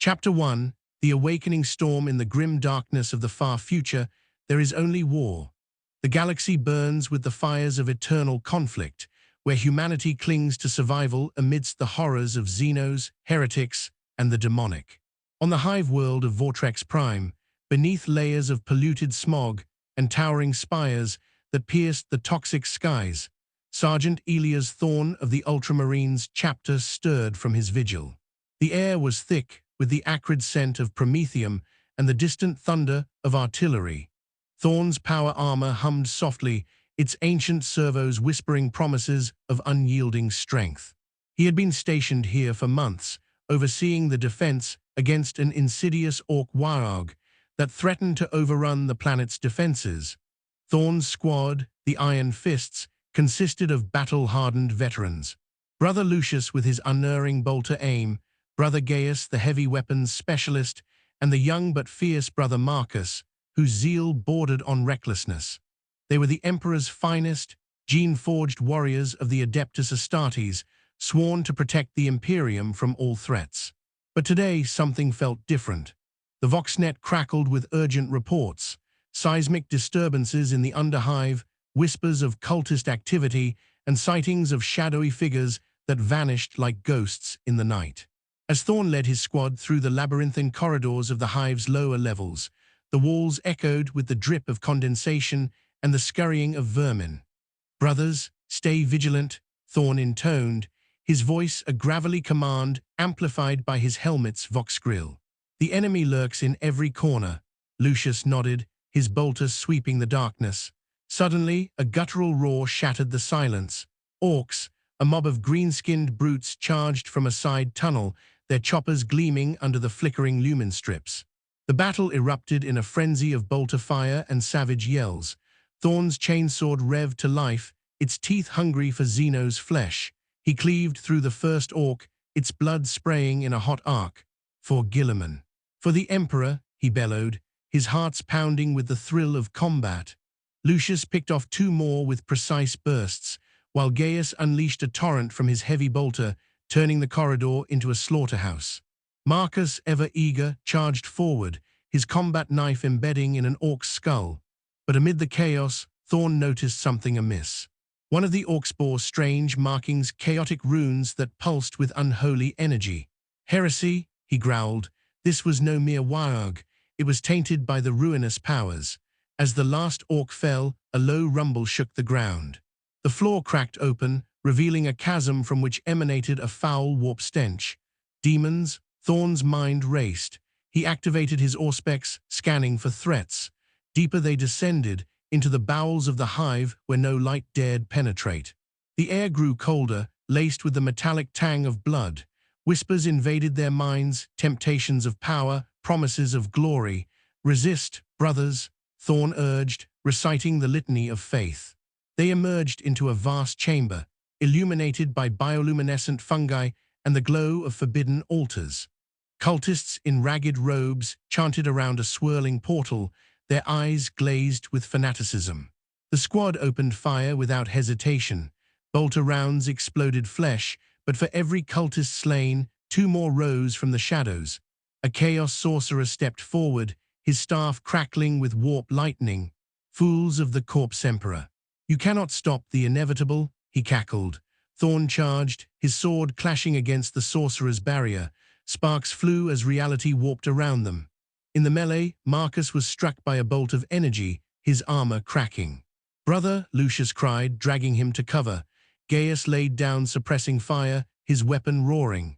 Chapter 1. The Awakening Storm. In the grim darkness of the far future, there is only war. The galaxy burns with the fires of eternal conflict, where humanity clings to survival amidst the horrors of xenos, heretics, and the demonic. On the hive world of Vortrex Prime, beneath layers of polluted smog and towering spires that pierced the toxic skies, Sergeant Elias Thorne of the Ultramarines chapter stirred from his vigil. The air was thick with the acrid scent of promethium and the distant thunder of artillery. Thorne's power armor hummed softly, its ancient servos whispering promises of unyielding strength. He had been stationed here for months, overseeing the defense against an insidious Ork warg that threatened to overrun the planet's defenses. Thorne's squad, the Iron Fists, consisted of battle-hardened veterans. Brother Lucius with his unerring bolter aim, Brother Gaius the heavy weapons specialist, and the young but fierce Brother Marcus, whose zeal bordered on recklessness. They were the Emperor's finest, gene-forged warriors of the Adeptus Astartes, sworn to protect the Imperium from all threats. But today something felt different. The Voxnet crackled with urgent reports, seismic disturbances in the Underhive, whispers of cultist activity, and sightings of shadowy figures that vanished like ghosts in the night. As Thorne led his squad through the labyrinthine corridors of the Hive's lower levels, the walls echoed with the drip of condensation and the scurrying of vermin. "Brothers, stay vigilant," Thorne intoned, his voice a gravelly command amplified by his helmet's vox grill. "The enemy lurks in every corner." Lucius nodded, his bolter sweeping the darkness. Suddenly, a guttural roar shattered the silence. Orks, a mob of green-skinned brutes, charged from a side tunnel, their choppers gleaming under the flickering lumen strips. The battle erupted in a frenzy of bolter fire and savage yells. Thorne's chainsword revved to life, its teeth hungry for xenos' flesh. He cleaved through the first Ork, its blood spraying in a hot arc. "For Guilliman. For the Emperor," he bellowed, his heart's pounding with the thrill of combat. Lucius picked off two more with precise bursts, while Gaius unleashed a torrent from his heavy bolter, turning the corridor into a slaughterhouse. Marcus, ever eager, charged forward, his combat knife embedding in an Ork's skull. But amid the chaos, Thorne noticed something amiss. One of the Orks bore strange markings, chaotic runes that pulsed with unholy energy. "Heresy," he growled. This was no mere warg, it was tainted by the ruinous powers. As the last Ork fell, a low rumble shook the ground. The floor cracked open, revealing a chasm from which emanated a foul warp stench. Demons? Thorne's mind raced. He activated his auspex, scanning for threats. Deeper they descended, into the bowels of the hive where no light dared penetrate. The air grew colder, laced with the metallic tang of blood. Whispers invaded their minds, temptations of power, promises of glory. "Resist, brothers," Thorne urged, reciting the litany of faith. They emerged into a vast chamber, illuminated by bioluminescent fungi and the glow of forbidden altars. Cultists in ragged robes chanted around a swirling portal, their eyes glazed with fanaticism. The squad opened fire without hesitation. Bolter rounds exploded flesh, but for every cultist slain, two more rose from the shadows. A chaos sorcerer stepped forward, his staff crackling with warp lightning. "Fools of the Corpse Emperor. You cannot stop the inevitable," he cackled. Thorne charged, his sword clashing against the sorcerer's barrier. Sparks flew as reality warped around them. In the melee, Marcus was struck by a bolt of energy, his armor cracking. "Brother," Lucius cried, dragging him to cover. Gaius laid down, suppressing fire, his weapon roaring.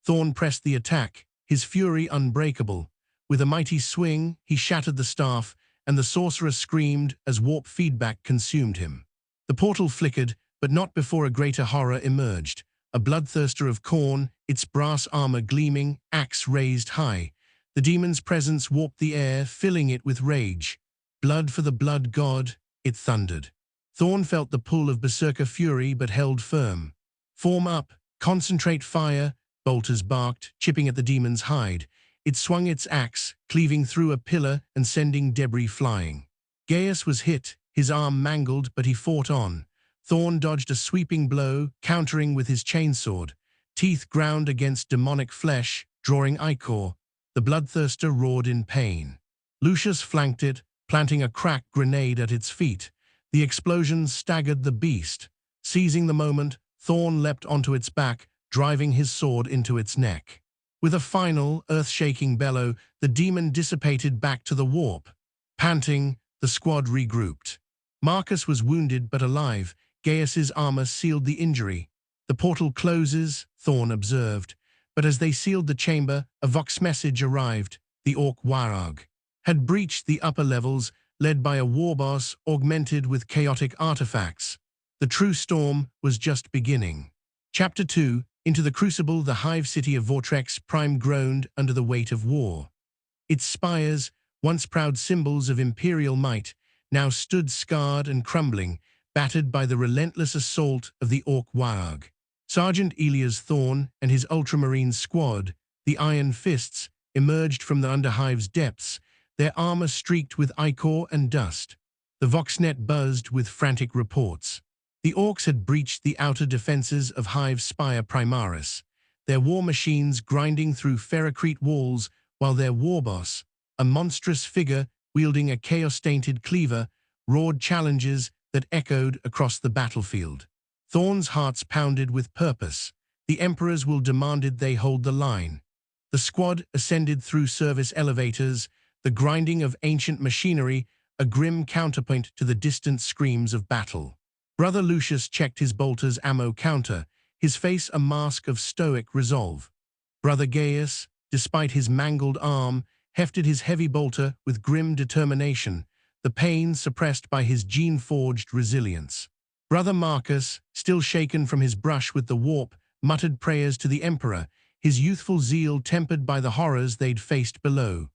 Thorne pressed the attack, his fury unbreakable. With a mighty swing, he shattered the staff, and the sorcerer screamed as warp feedback consumed him. The portal flickered, but not before a greater horror emerged. A bloodthirster of Khorne, its brass armor gleaming, axe raised high. The demon's presence warped the air, filling it with rage. "Blood for the blood god," it thundered. Thorne felt the pull of berserker fury but held firm. "Form up, concentrate fire," bolters barked, chipping at the demon's hide. It swung its axe, cleaving through a pillar and sending debris flying. Gaius was hit, his arm mangled, but he fought on. Thorne dodged a sweeping blow, countering with his chainsword. Teeth ground against demonic flesh, drawing ichor. The bloodthirster roared in pain. Lucius flanked it, planting a cracked grenade at its feet. The explosion staggered the beast. Seizing the moment, Thorne leapt onto its back, driving his sword into its neck. With a final, earth-shaking bellow, the demon dissipated back to the warp. Panting, the squad regrouped. Marcus was wounded but alive. Gaius's armor sealed the injury. The portal closes, Thorne observed. But as they sealed the chamber, a vox message arrived. The Ork warg had breached the upper levels, led by a warboss augmented with chaotic artifacts. The true storm was just beginning. Chapter 2, Into the Crucible, the hive city of Vortrex Prime groaned under the weight of war. Its spires, once proud symbols of imperial might, now stood scarred and crumbling, battered by the relentless assault of the Ork warg. Sergeant Elias Thorne and his Ultramarines squad, the Iron Fists, emerged from the Underhive's depths, their armor streaked with ichor and dust. The Voxnet buzzed with frantic reports. The Orks had breached the outer defenses of Hive's Spire Primaris, their war machines grinding through ferrocrete walls, while their warboss, a monstrous figure wielding a chaos-tainted cleaver, roared challenges that echoed across the battlefield. Thorne's hearts pounded with purpose. The Emperors will demanded they hold the line. The squad ascended through service elevators, the grinding of ancient machinery, a grim counterpoint to the distant screams of battle. Brother Lucius checked his bolter's ammo counter, his face a mask of stoic resolve. Brother Gaius, despite his mangled arm, hefted his heavy bolter with grim determination, the pain suppressed by his gene-forged resilience. Brother Marcus, still shaken from his brush with the warp, muttered prayers to the Emperor, his youthful zeal tempered by the horrors they'd faced below.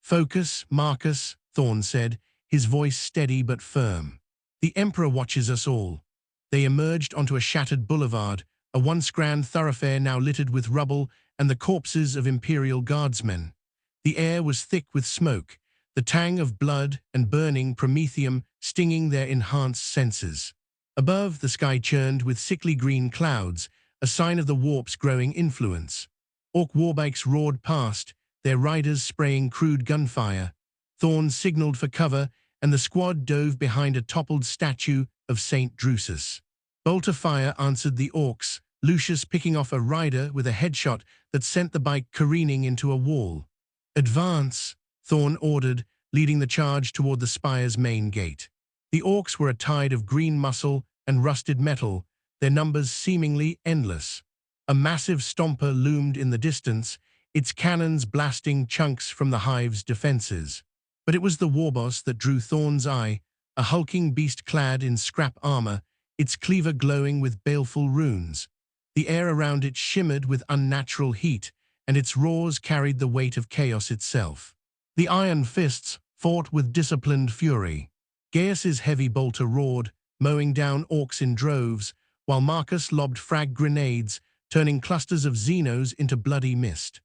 "Focus, Marcus," Thorne said, his voice steady but firm. "The Emperor watches us all." They emerged onto a shattered boulevard, a once grand thoroughfare now littered with rubble and the corpses of Imperial Guardsmen. The air was thick with smoke, the tang of blood and burning promethium stinging their enhanced senses. Above, the sky churned with sickly green clouds, a sign of the warp's growing influence. Ork warbikes roared past, their riders spraying crude gunfire. Thorne signaled for cover, and the squad dove behind a toppled statue of Saint Drusus. Bolter fire answered the Orks, Lucius picking off a rider with a headshot that sent the bike careening into a wall. "Advance," Thorne ordered, leading the charge toward the spire's main gate. The Orks were a tide of green muscle and rusted metal, their numbers seemingly endless. A massive stomper loomed in the distance, its cannons blasting chunks from the hive's defenses. But it was the warboss that drew Thorne's eye, a hulking beast clad in scrap armor, its cleaver glowing with baleful runes. The air around it shimmered with unnatural heat, and its roars carried the weight of chaos itself. The Iron Fists fought with disciplined fury. Gaius's heavy bolter roared, mowing down Orks in droves, while Marcus lobbed frag grenades, turning clusters of xenos into bloody mist.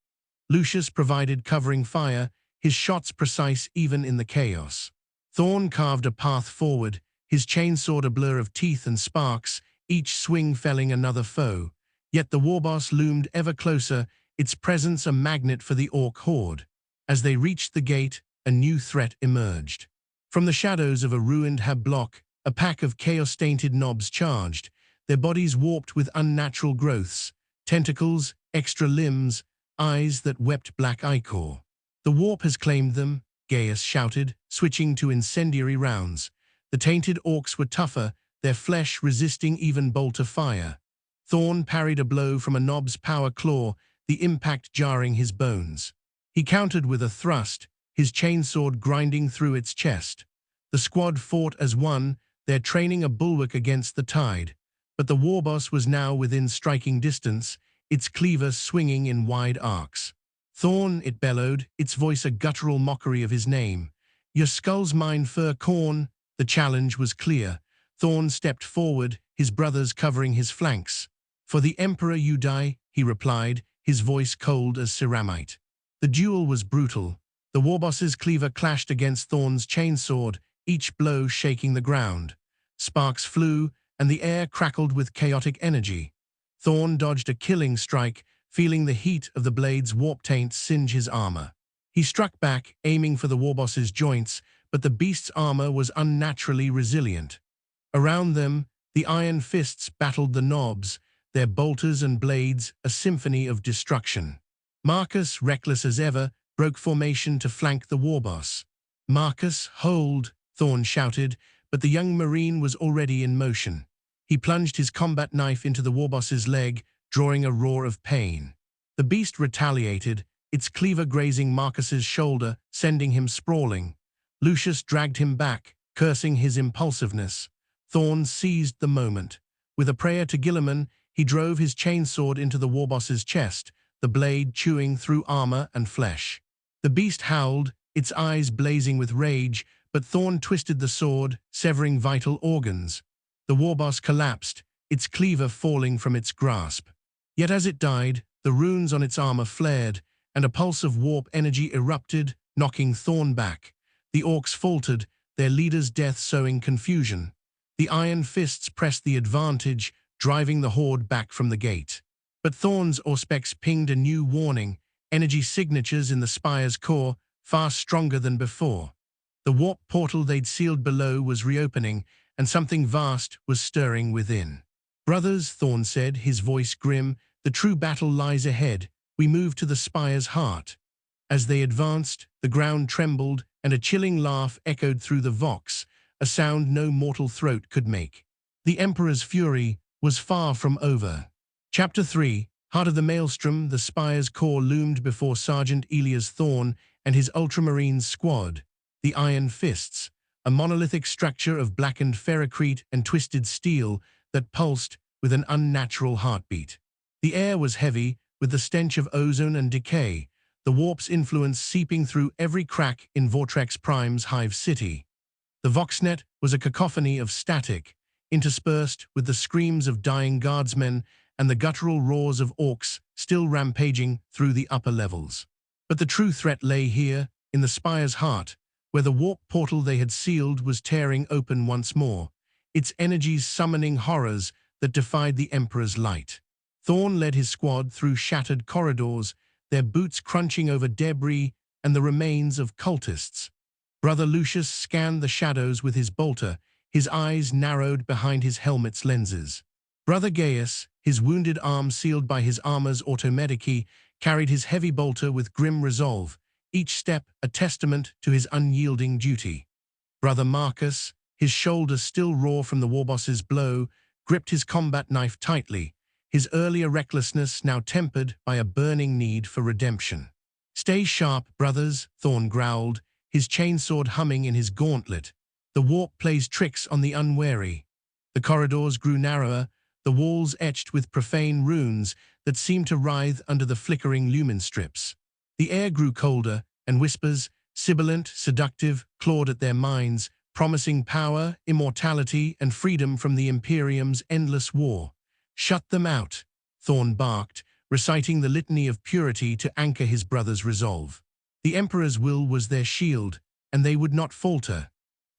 Lucius provided covering fire, his shots precise even in the chaos. Thorne carved a path forward, his chainsword a blur of teeth and sparks, each swing felling another foe. Yet the warboss loomed ever closer, its presence a magnet for the Ork horde. As they reached the gate, a new threat emerged. From the shadows of a ruined hab block, a pack of chaos-tainted knobs charged, their bodies warped with unnatural growths, tentacles, extra limbs, eyes that wept black ichor. "The warp has claimed them," Gaius shouted, switching to incendiary rounds. The tainted Orks were tougher, their flesh resisting even bolter fire. Thorne parried a blow from a knob's power claw, the impact jarring his bones. He countered with a thrust, his chainsword grinding through its chest. The squad fought as one, their training a bulwark against the tide. But the warboss was now within striking distance, its cleaver swinging in wide arcs. "Thorne," it bellowed, its voice a guttural mockery of his name. "Your skull's mine fur corn." The challenge was clear. Thorne stepped forward, his brothers covering his flanks. "For the Emperor you die," he replied, his voice cold as ceramite. The duel was brutal. The warboss's cleaver clashed against Thorne's chainsword, each blow shaking the ground. Sparks flew, and the air crackled with chaotic energy. Thorne dodged a killing strike, feeling the heat of the blade's warp taint singe his armor. He struck back, aiming for the warboss's joints, but the beast's armor was unnaturally resilient. Around them, the iron fists battled the knobs, their bolters and blades a symphony of destruction. Marcus, reckless as ever, broke formation to flank the warboss. "Marcus, hold!" Thorne shouted, but the young Marine was already in motion. He plunged his combat knife into the warboss's leg, drawing a roar of pain. The beast retaliated, its cleaver grazing Marcus's shoulder, sending him sprawling. Lucius dragged him back, cursing his impulsiveness. Thorne seized the moment. With a prayer to Guilliman, he drove his chainsword into the warboss's chest, the blade chewing through armor and flesh. The beast howled, its eyes blazing with rage, but Thorne twisted the sword, severing vital organs. The warboss collapsed, its cleaver falling from its grasp. Yet as it died, the runes on its armor flared, and a pulse of warp energy erupted, knocking Thorne back. The Orks faltered, their leader's death sowing confusion. The iron fists pressed the advantage, driving the horde back from the gate. But Thorne's Auspex pinged a new warning, energy signatures in the spire's core, far stronger than before. The warp portal they'd sealed below was reopening, and something vast was stirring within. "Brothers," Thorne said, his voice grim, "the true battle lies ahead. We move to the spire's heart." As they advanced, the ground trembled, and a chilling laugh echoed through the vox, a sound no mortal throat could make. The Emperor's fury was far from over. Chapter 3, Heart of the Maelstrom. The spire's core loomed before Sergeant Elias Thorne and his Ultramarines squad. The Iron Fists, a monolithic structure of blackened ferrocrete and twisted steel that pulsed with an unnatural heartbeat. The air was heavy, with the stench of ozone and decay, the warp's influence seeping through every crack in Vortrex Prime's hive city. The Voxnet was a cacophony of static, interspersed with the screams of dying guardsmen and the guttural roars of Orks still rampaging through the upper levels. But the true threat lay here, in the spire's heart, where the warp portal they had sealed was tearing open once more, its energies summoning horrors that defied the Emperor's light. Thorne led his squad through shattered corridors, their boots crunching over debris and the remains of cultists. Brother Lucius scanned the shadows with his bolter, his eyes narrowed behind his helmet's lenses. Brother Gaius, his wounded arm sealed by his armor's automedici, carried his heavy bolter with grim resolve, each step a testament to his unyielding duty. Brother Marcus, his shoulder still raw from the warboss's blow, gripped his combat knife tightly, his earlier recklessness now tempered by a burning need for redemption. "Stay sharp, brothers," Thorne growled, his chainsword humming in his gauntlet. "The warp plays tricks on the unwary." The corridors grew narrower, the walls etched with profane runes that seemed to writhe under the flickering lumen strips. The air grew colder, and whispers, sibilant, seductive, clawed at their minds, promising power, immortality, and freedom from the Imperium's endless war. "Shut them out," Thorne barked, reciting the litany of purity to anchor his brother's resolve. The Emperor's will was their shield, and they would not falter.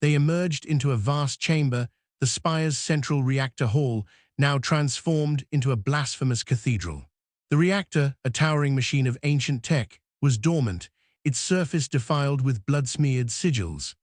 They emerged into a vast chamber, the spire's central reactor hall, now transformed into a blasphemous cathedral. The reactor, a towering machine of ancient tech, was dormant, its surface defiled with blood-smeared sigils.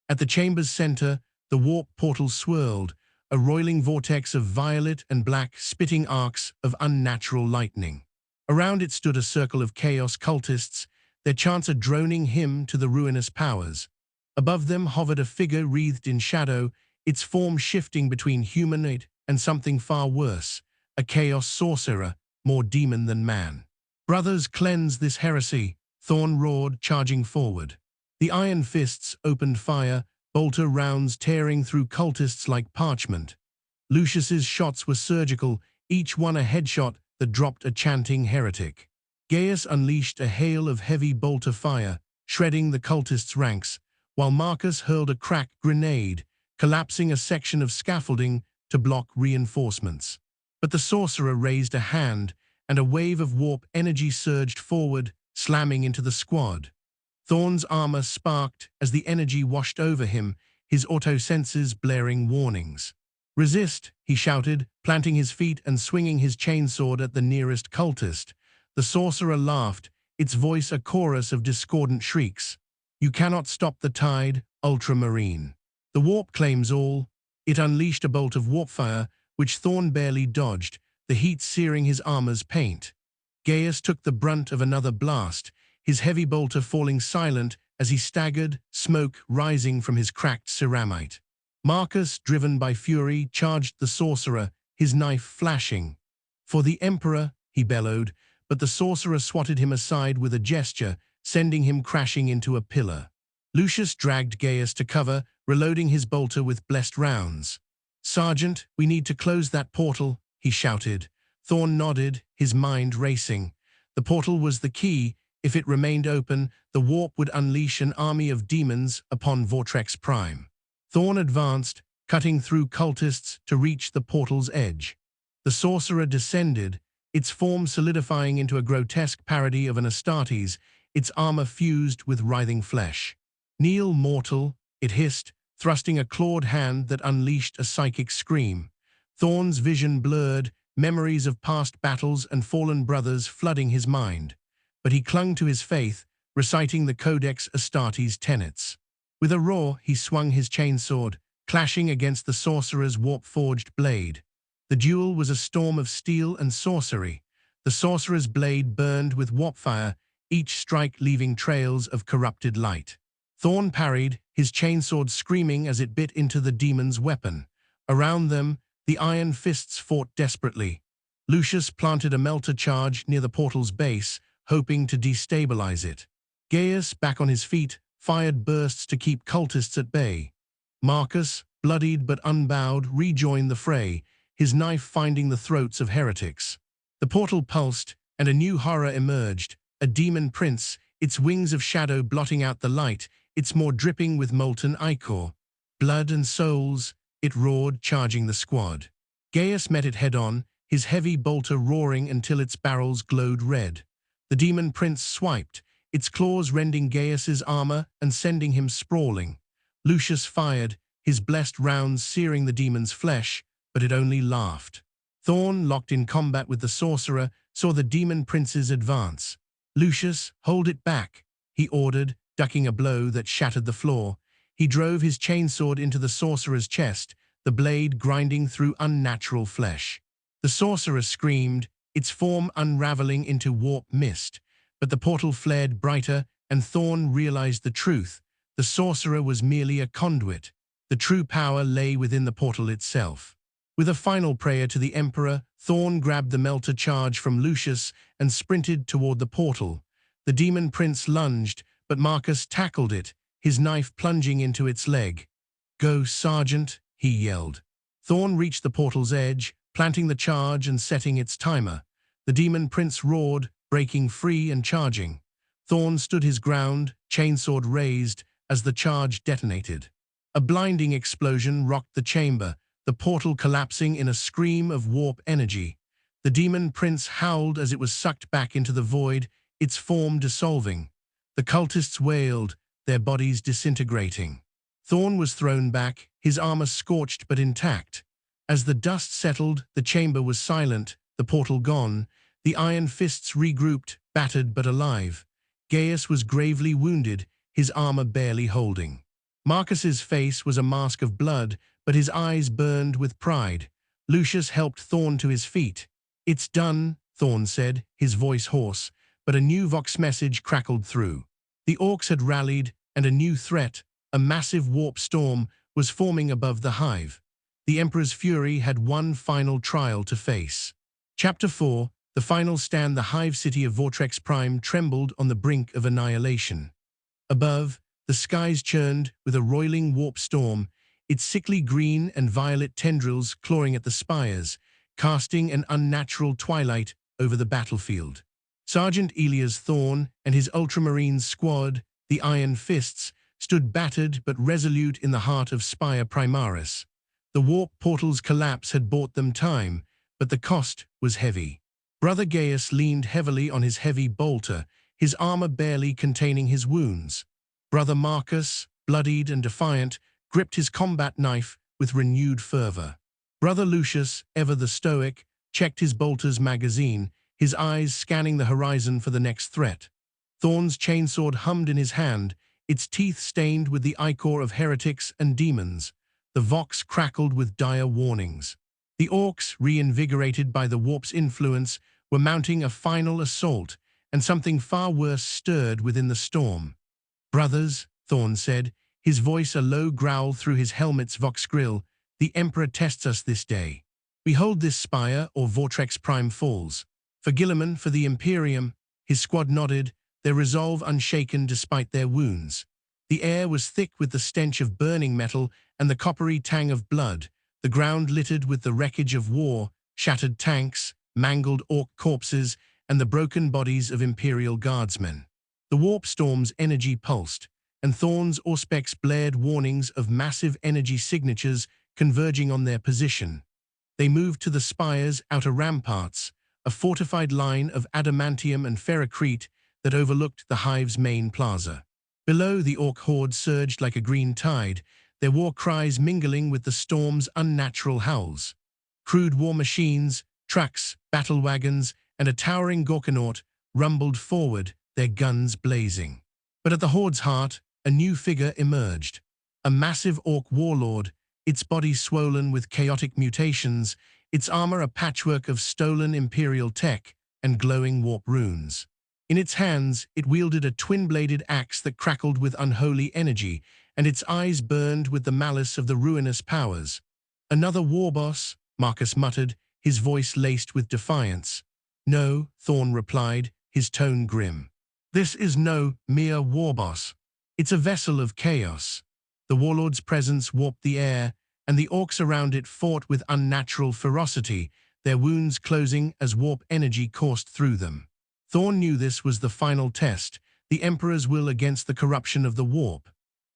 At the chamber's center, the warp portal swirled, a roiling vortex of violet and black spitting arcs of unnatural lightning. Around it stood a circle of chaos cultists, their chants a droning hymn to the ruinous powers. Above them hovered a figure wreathed in shadow, its form shifting between humanoid and something far worse, a chaos sorcerer, more demon than man. "Brothers, cleanse this heresy," Thorne roared, charging forward. The Iron Fists opened fire, bolter rounds tearing through cultists like parchment. Lucius's shots were surgical, each one a headshot that dropped a chanting heretic. Gaius unleashed a hail of heavy bolter fire, shredding the cultists' ranks, while Marcus hurled a crack grenade, collapsing a section of scaffolding to block reinforcements. But the sorcerer raised a hand, and a wave of warp energy surged forward, slamming into the squad. Thorne's armor sparked as the energy washed over him, his auto-sensors blaring warnings. "Resist," he shouted, planting his feet and swinging his chainsword at the nearest cultist. The sorcerer laughed, its voice a chorus of discordant shrieks. "You cannot stop the tide, Ultramarine." The warp claims all. It unleashed a bolt of warp fire, which Thorne barely dodged, the heat searing his armor's paint. Gaius took the brunt of another blast, his heavy bolter falling silent as he staggered, smoke rising from his cracked ceramite. Marcus, driven by fury, charged the sorcerer, his knife flashing. "For the Emperor," he bellowed, but the sorcerer swatted him aside with a gesture, sending him crashing into a pillar. Lucius dragged Gaius to cover, reloading his bolter with blessed rounds. "Sergeant, we need to close that portal," he shouted. Thorne nodded, his mind racing. The portal was the key. If it remained open, the warp would unleash an army of demons upon Vortrex Prime. Thorne advanced, cutting through cultists to reach the portal's edge. The sorcerer descended, its form solidifying into a grotesque parody of an Astartes, its armor fused with writhing flesh. "Kneel, mortal," it hissed, thrusting a clawed hand that unleashed a psychic scream. Thorne's vision blurred, memories of past battles and fallen brothers flooding his mind. But he clung to his faith, reciting the Codex Astartes tenets. With a roar, he swung his chainsword, clashing against the sorcerer's warp-forged blade. The duel was a storm of steel and sorcery. The sorcerer's blade burned with warp fire, each strike leaving trails of corrupted light. Thorne parried, his chainsword screaming as it bit into the demon's weapon. Around them, the iron fists fought desperately. Lucius planted a melter charge near the portal's base, hoping to destabilize it. Gaius, back on his feet, fired bursts to keep cultists at bay. Marcus, bloodied but unbowed, rejoined the fray, his knife finding the throats of heretics. The portal pulsed, and a new horror emerged, a demon prince, its wings of shadow blotting out the light, its maw dripping with molten ichor. "Blood and souls," it roared, charging the squad. Gaius met it head-on, his heavy bolter roaring until its barrels glowed red. The demon prince swiped, its claws rending Gaius's armor and sending him sprawling. Lucius fired, his blessed rounds searing the demon's flesh, but it only laughed. Thorne, locked in combat with the sorcerer, saw the demon prince's advance. "Lucius, hold it back," he ordered, ducking a blow that shattered the floor. He drove his chainsword into the sorcerer's chest, the blade grinding through unnatural flesh. The sorcerer screamed, its form unraveling into warp mist, but the portal flared brighter, and Thorne realized the truth. The sorcerer was merely a conduit. The true power lay within the portal itself. With a final prayer to the Emperor, Thorne grabbed the melter charge from Lucius and sprinted toward the portal. The demon prince lunged, but Marcus tackled it, his knife plunging into its leg. "Go, Sergeant," he yelled. Thorne reached the portal's edge, planting the charge and setting its timer. The demon prince roared, breaking free and charging. Thorne stood his ground, chainsword raised, as the charge detonated. A blinding explosion rocked the chamber, the portal collapsing in a scream of warp energy. The demon prince howled as it was sucked back into the void, its form dissolving. The cultists wailed, their bodies disintegrating. Thorne was thrown back, his armor scorched but intact. As the dust settled, the chamber was silent, the portal gone, the iron fists regrouped, battered but alive. Gaius was gravely wounded, his armor barely holding. Marcus's face was a mask of blood, but his eyes burned with pride. Lucius helped Thorne to his feet. "It's done," Thorne said, his voice hoarse, but a new vox message crackled through. The Orks had rallied, and a new threat, a massive warp storm, was forming above the hive. The Emperor's fury had one final trial to face. Chapter 4, the final stand. The hive city of Vortrex Prime trembled on the brink of annihilation. Above, the skies churned with a roiling warp storm, its sickly green and violet tendrils clawing at the spires, casting an unnatural twilight over the battlefield. Sergeant Elias Thorne and his Ultramarines squad, the Iron Fists, stood battered but resolute in the heart of Spire Primaris. The warp portal's collapse had bought them time, but the cost was heavy. Brother Gaius leaned heavily on his heavy bolter, his armor barely containing his wounds. Brother Marcus, bloodied and defiant, gripped his combat knife with renewed fervor. Brother Lucius, ever the stoic, checked his bolter's magazine, his eyes scanning the horizon for the next threat. Thorne's chainsword hummed in his hand, its teeth stained with the ichor of heretics and demons. The vox crackled with dire warnings. The Orks, reinvigorated by the warp's influence, were mounting a final assault, and something far worse stirred within the storm. "Brothers," Thorne said, his voice a low growl through his helmet's vox grill, "the Emperor tests us this day. We hold this spire, or Vortrex Prime falls. For Guilliman, for the Imperium." His squad nodded, their resolve unshaken despite their wounds. The air was thick with the stench of burning metal and the coppery tang of blood, the ground littered with the wreckage of war, shattered tanks, mangled Ork corpses, and the broken bodies of Imperial guardsmen. The warp storm's energy pulsed, and Thorne's auspex blared warnings of massive energy signatures converging on their position. They moved to the spire's outer ramparts, a fortified line of adamantium and ferrocrete that overlooked the hive's main plaza. Below, the Ork horde surged like a green tide, their war cries mingling with the storm's unnatural howls. Crude war machines, trucks, battle wagons, and a towering Gorkanaut rumbled forward, their guns blazing. But at the horde's heart, a new figure emerged. A massive Ork warlord, its body swollen with chaotic mutations, its armor a patchwork of stolen Imperial tech and glowing warp runes. In its hands, it wielded a twin-bladed axe that crackled with unholy energy, and its eyes burned with the malice of the ruinous powers. "Another war boss," Marcus muttered, his voice laced with defiance. "No," Thorne replied, his tone grim. "This is no mere war boss. It's a vessel of chaos." The warlord's presence warped the air, and the Orks around it fought with unnatural ferocity, their wounds closing as warp energy coursed through them. Thorne knew this was the final test, the Emperor's will against the corruption of the warp.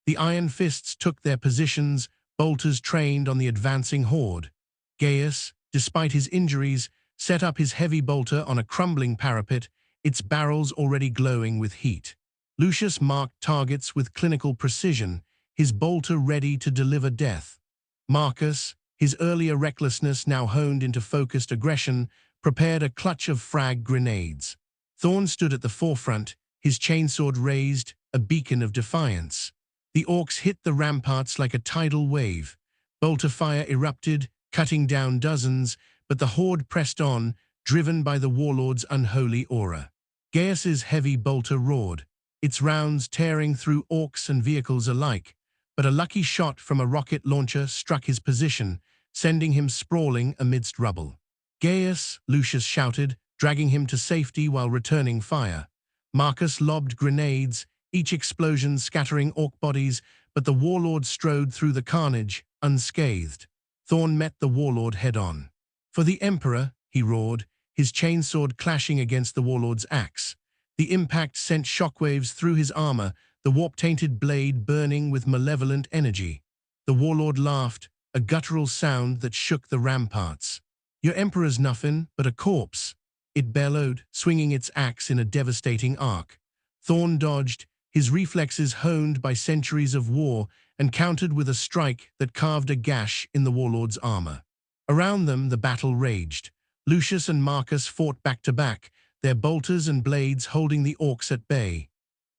The Iron Fists took their positions, bolters trained on the advancing horde. Gaius, despite his injuries, set up his heavy bolter on a crumbling parapet, its barrels already glowing with heat. Lucius marked targets with clinical precision, his bolter ready to deliver death. Marcus, his earlier recklessness now honed into focused aggression, prepared a clutch of frag grenades. Thorne stood at the forefront, his chainsword raised, a beacon of defiance. The Orks hit the ramparts like a tidal wave. Bolter fire erupted, cutting down dozens, but the horde pressed on, driven by the warlord's unholy aura. Gaius's heavy bolter roared, its rounds tearing through Orks and vehicles alike, but a lucky shot from a rocket launcher struck his position, sending him sprawling amidst rubble. "Gaius," Lucius shouted, dragging him to safety while returning fire. Marcus lobbed grenades, each explosion scattering Ork bodies, but the warlord strode through the carnage, unscathed. Thorne met the warlord head-on. "For the Emperor," he roared, his chainsword clashing against the warlord's axe. The impact sent shockwaves through his armor, the warp-tainted blade burning with malevolent energy. The warlord laughed, a guttural sound that shook the ramparts. "Your Emperor's nothing but a corpse," it bellowed, swinging its axe in a devastating arc. Thorne dodged, his reflexes honed by centuries of war, and countered with a strike that carved a gash in the warlord's armor. Around them, the battle raged. Lucius and Marcus fought back-to-back, their bolters and blades holding the Orks at bay.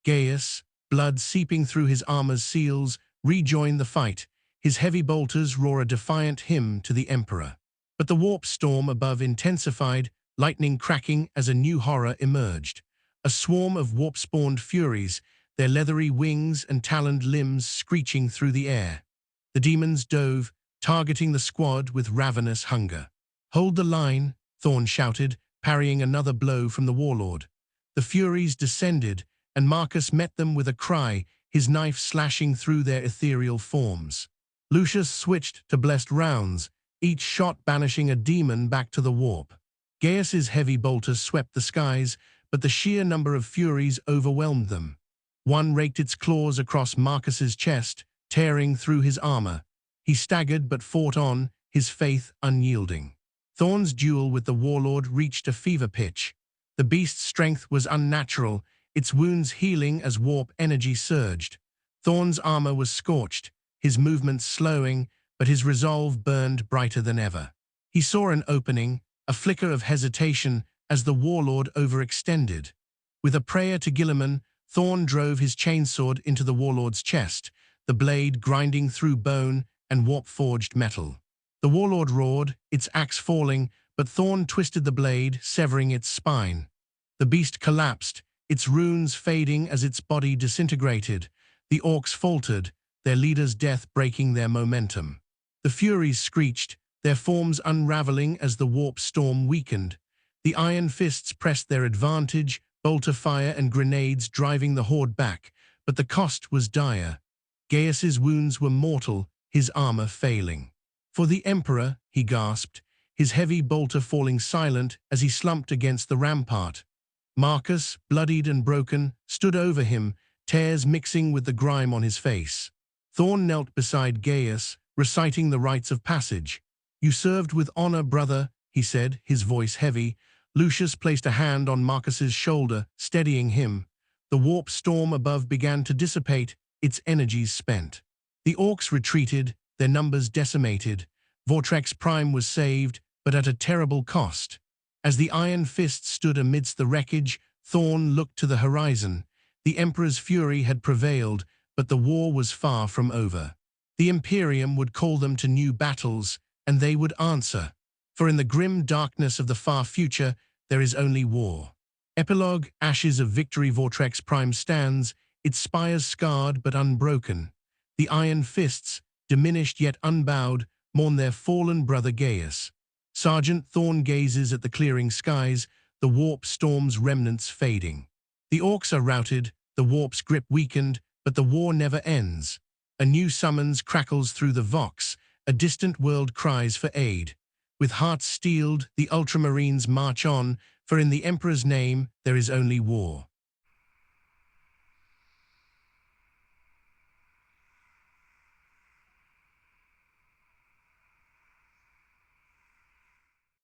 Gaius, blood seeping through his armor's seals, rejoined the fight, his heavy bolters roar a defiant hymn to the Emperor. But the warp storm above intensified, lightning cracking as a new horror emerged. A swarm of warp-spawned furies, their leathery wings and taloned limbs screeching through the air. The demons dove, targeting the squad with ravenous hunger. "Hold the line," Thorne shouted, parrying another blow from the warlord. The furies descended, and Marcus met them with a cry, his knife slashing through their ethereal forms. Lucius switched to blessed rounds, each shot banishing a demon back to the warp. Gaius's heavy bolters swept the skies, but the sheer number of furies overwhelmed them. One raked its claws across Marcus's chest, tearing through his armor. He staggered but fought on, his faith unyielding. Thorne's duel with the warlord reached a fever pitch. The beast's strength was unnatural, its wounds healing as warp energy surged. Thorne's armor was scorched, his movements slowing, but his resolve burned brighter than ever. He saw an opening, a flicker of hesitation as the warlord overextended. With a prayer to Guilliman, Thorne drove his chainsword into the warlord's chest, the blade grinding through bone and warp-forged metal. The warlord roared, its axe falling, but Thorne twisted the blade, severing its spine. The beast collapsed, its runes fading as its body disintegrated. The Orks faltered, their leader's death breaking their momentum. The Furies screeched, their forms unraveling as the warp storm weakened. The Iron Fists pressed their advantage, bolter fire and grenades driving the horde back, but the cost was dire. Gaius's wounds were mortal, his armor failing. For the Emperor, he gasped, his heavy bolter falling silent as he slumped against the rampart. Marcus, bloodied and broken, stood over him, tears mixing with the grime on his face. Thorne knelt beside Gaius, reciting the rites of passage. "You served with honor, brother," he said, his voice heavy. Lucius placed a hand on Marcus's shoulder, steadying him. The warp storm above began to dissipate, its energies spent. The Orks retreated, their numbers decimated. Vortrex Prime was saved, but at a terrible cost. As the Iron Fist stood amidst the wreckage, Thorne looked to the horizon. The Emperor's fury had prevailed, but the war was far from over. The Imperium would call them to new battles, and they would answer. For in the grim darkness of the far future, there is only war. Epilogue, Ashes of Victory. Vortrex Prime stands, its spires scarred but unbroken. The Iron Fists, diminished yet unbowed, mourn their fallen brother Gaius. Sergeant Thorne gazes at the clearing skies, the warp storm's remnants fading. The Orks are routed, the warp's grip weakened, but the war never ends. A new summons crackles through the Vox, a distant world cries for aid. With hearts steeled, the Ultramarines march on, for in the Emperor's name there is only war.